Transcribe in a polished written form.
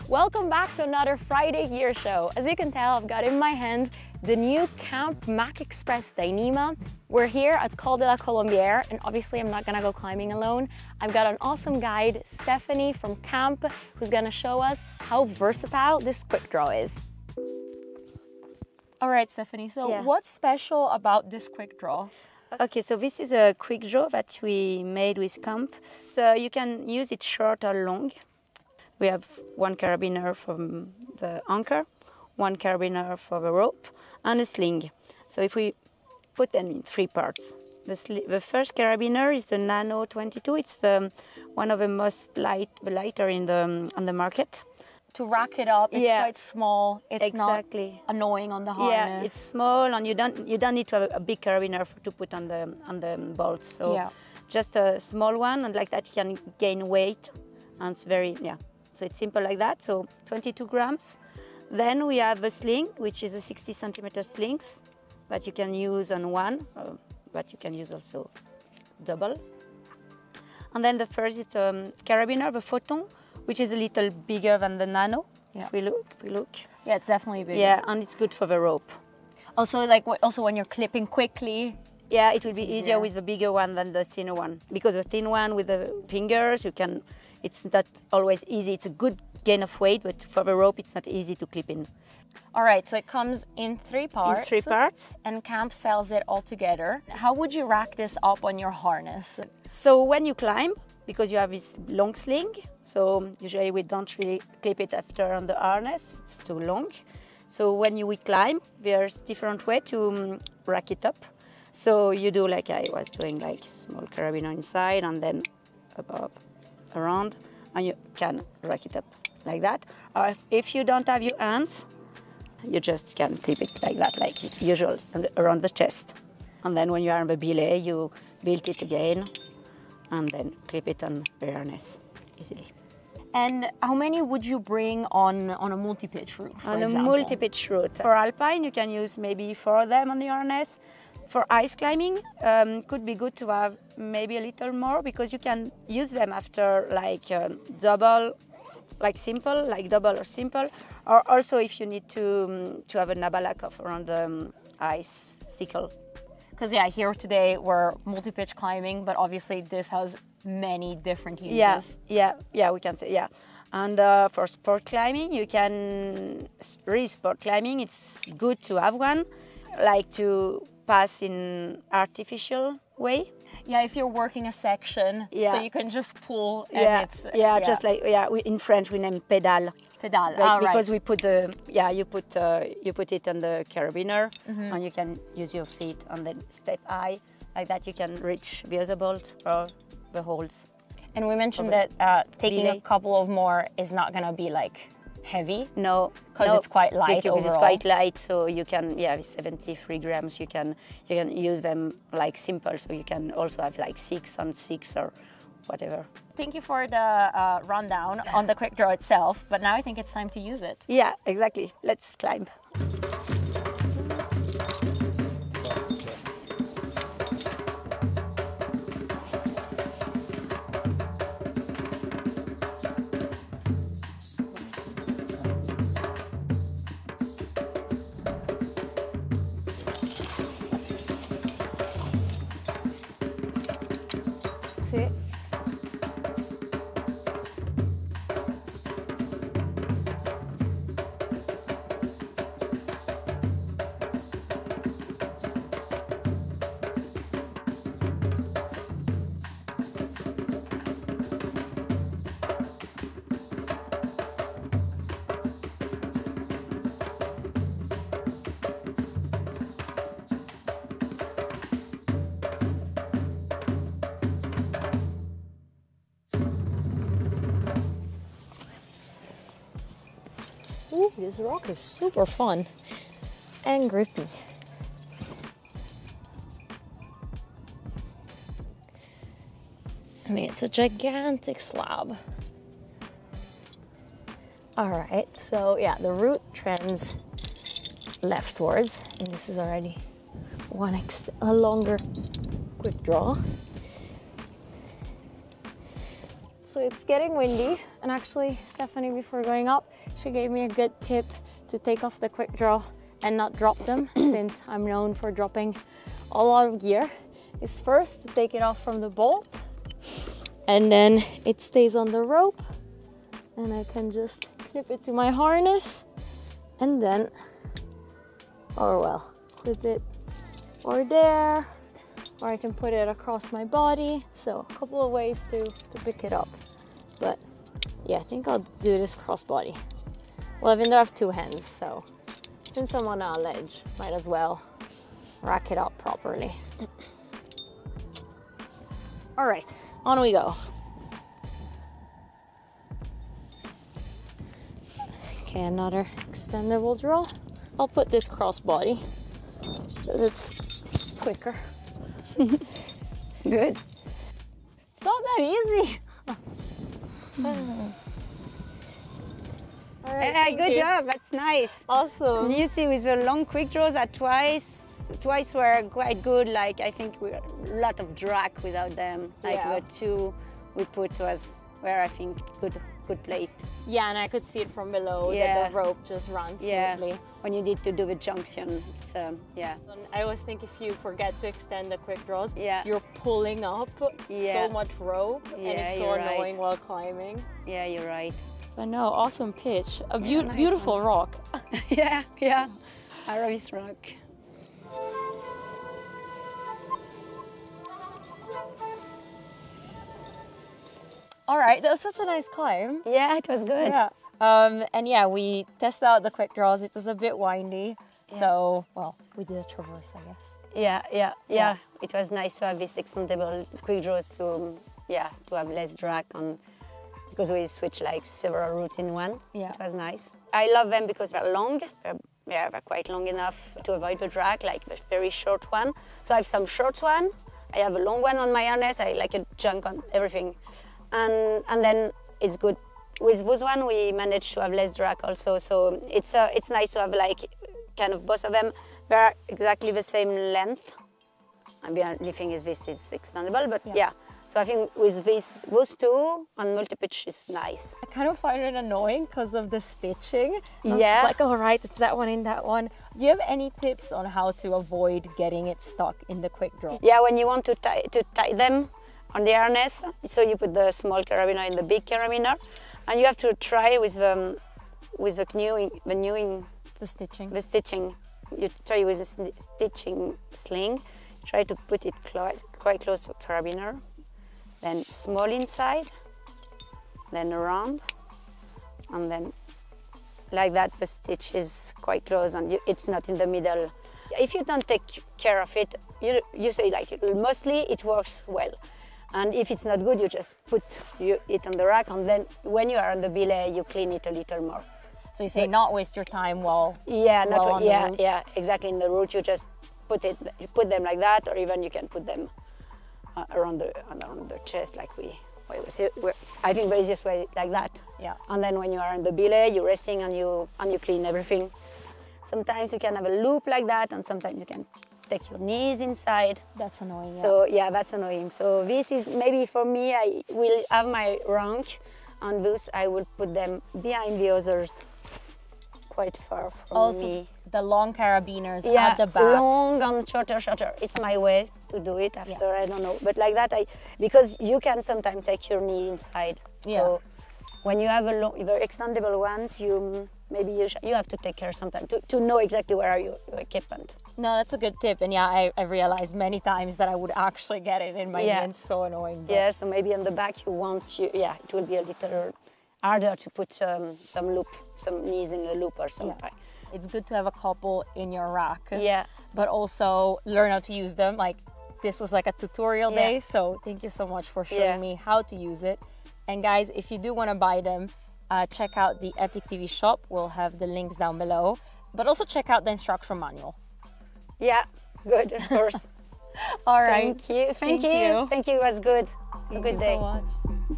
Welcome back to another Friday Gear Show. As you can tell, I've got in my hands the new C.A.M.P Mac Express Dyneema. We're here at Col de la Colombière, and obviously I'm not gonna go climbing alone. I've got an awesome guide, Stephanie from C.A.M.P, who's gonna show us how versatile this Quickdraw is. All right, Stephanie, so what's special about this Quickdraw? Okay, so this is a Quickdraw that we made with C.A.M.P. So you can use it short or long. We have one carabiner for the anchor, one carabiner for the rope, and a sling. So if we put them in three parts. The first carabiner is the Nano 22. It's one of the most lighter on the market. To rack it up, it's quite small. It's not annoying on the harness. Yeah, it's small, and you don't need to have a big carabiner to put on the bolts. So just a small one, and like that you can gain weight, and it's very So it's simple like that. So 22 grams. Then we have a sling, which is a 60 centimeter slings that you can use on one, but you can use also double. And then the first is carabiner, the Photon, which is a little bigger than the Nano. If we look. Yeah, it's definitely bigger. Yeah, and it's good for the rope. Also, also when you're clipping quickly. Yeah, it will be easier with the bigger one than the thinner one, because the thin one with the fingers, it's not always easy. It's a good gain of weight, but for the rope, it's not easy to clip in. All right, so it comes in three parts. In three parts. And C.A.M.P sells it all together. How would you rack this up on your harness? So when you climb, because you have this long sling, so usually we don't really clip it after on the harness, it's too long. So when we climb, there's different way to rack it up. So you do like I was doing, like small carabiner inside and then above, around, and you can rack it up like that. Or if you don't have your hands, you just can clip it like that, like usual, around the chest. And then when you are on the belay, you build it again and then clip it on the harness easily. And how many would you bring on a multi-pitch route, for example? On a multi-pitch route. For alpine, you can use maybe 4 of them on the harness. For ice climbing, could be good to have maybe a little more, because you can use them after like double, like simple, like double or simple, or also if you need to have a Nabalakov around the icicle. Because here today we're multi-pitch climbing, but obviously this has many different uses. Yeah, we can say, And for sport climbing, sport climbing, it's good to have one, like to pass in artificial way. Yeah, if you're working a section, so you can just pull and it's... just like, in French we name pédale. Pédale, because we put you put it on the carabiner, and you can use your feet and then step high, like that you can reach the other bolt or the holes. And we mentioned that taking a couple of more is not gonna be like heavy. No, because it's quite light overall. It's quite light, so you can, with 73 grams, you can use them like simple. So you can also have like 6 on 6 or whatever. Thank you for the rundown on the Quickdraw itself, but now I think it's time to use it. Yeah, exactly. Let's climb. See? Ooh, this rock is super fun and grippy. I mean, it's a gigantic slab. All right, so yeah, the route trends leftwards, and this is already a longer Quickdraw. So it's getting windy, and actually Stephanie, before going up, she gave me a good tip to take off the Quickdraw and not drop them since I'm known for dropping a lot of gear. Is first to take it off from the bolt, and then it stays on the rope, and I can just clip it to my harness, and then, or well, clip it or there, or I can put it across my body. So a couple of ways to pick it up. But yeah, I think I'll do this crossbody. Well, even though I have two hands, so since I'm on a ledge, might as well rack it up properly. All right, on we go. Okay, another extendable drill. I'll put this crossbody because it's quicker. Good. It's not that easy. All right, Yeah, good job. That's nice. Awesome. You see, with the long quick draws at twice were quite good. Like I think we a lot of drag without them. Like Yeah. the two we put were I think good placed. Yeah, and I could see it from below Yeah. that the rope just runs smoothly. When you need to do the junction, it's yeah. And I always think if you forget to extend the quick draws, Yeah. you're pulling up Yeah. so much rope, and Yeah, it's so you're annoying right. while climbing. Yeah, you're right. But no, awesome pitch. A nice beautiful rock. yeah. I love this rock. All right, that was such a nice climb. Yeah, it was good. Yeah. And yeah, we tested out the quick draws. It was a bit windy. So, well, we did a traverse, I guess. Yeah. It was nice to have this extendable quick draws to have less drag on, because we switched like several routes in one. Yeah. So it was nice. I love them because they're long. They're quite long enough to avoid the drag, like a very short one. So I have some short one. I have a long one on my harness. I like a junk on everything. And then it's good. With this one, we managed to have less drag also. So it's nice to have like kind of both of them. They're exactly the same length. I mean, the thing is this is extendable, but yeah. So I think with those two on multi-pitch is nice. I kind of find it annoying because of the stitching. I was Yeah. just like, all right, it's that one in that one. Do you have any tips on how to avoid getting it stuck in the quick draw? Yeah, when you want to tie them on the harness, so you put the small carabiner in the big carabiner, and you have to try with the stitching. The stitching. You try with the stitching sling. Try to put it quite close to the carabiner. Then small inside, then around, and then like that the stitch is quite close and it's not in the middle. If you don't take care of it, you say like mostly it works well. And if it's not good, you just put it on the rack, and then when you are on the belay, you clean it a little more. So you say not waste your time while exactly. In the route, you just put them like that, or even you can put them around the chest, like I think the easiest way like that. Yeah. And then when you are in the belay, you're resting and you clean everything. Sometimes you can have a loop like that, and sometimes you can take your knees inside. That's annoying. So yeah, that's annoying. So this is maybe for me. I will have my rank, and those I will put them behind the others, quite far from also, me. the long carabiners at the back. Long and shorter. It's my way to do it after, I don't know. But like that, because you can sometimes take your knee inside. So when you have very extendable ones, maybe you have to take care sometimes to know exactly where are your equipment. No, that's a good tip. And yeah, I realized many times that I would actually get it in my knee, and so annoying. But... Yeah, so maybe on the back it will be a little harder to put some knees in a loop or something. Yeah. It's good to have a couple in your rack. Yeah. But also learn how to use them. Like this was like a tutorial day, so thank you so much for showing me how to use it. And guys, if you do want to buy them, check out the Epic TV shop. We'll have the links down below. But also check out the instruction manual. Yeah, good, of course. All right. Thank you. Thank you. It was good. Thank a good you day. so much.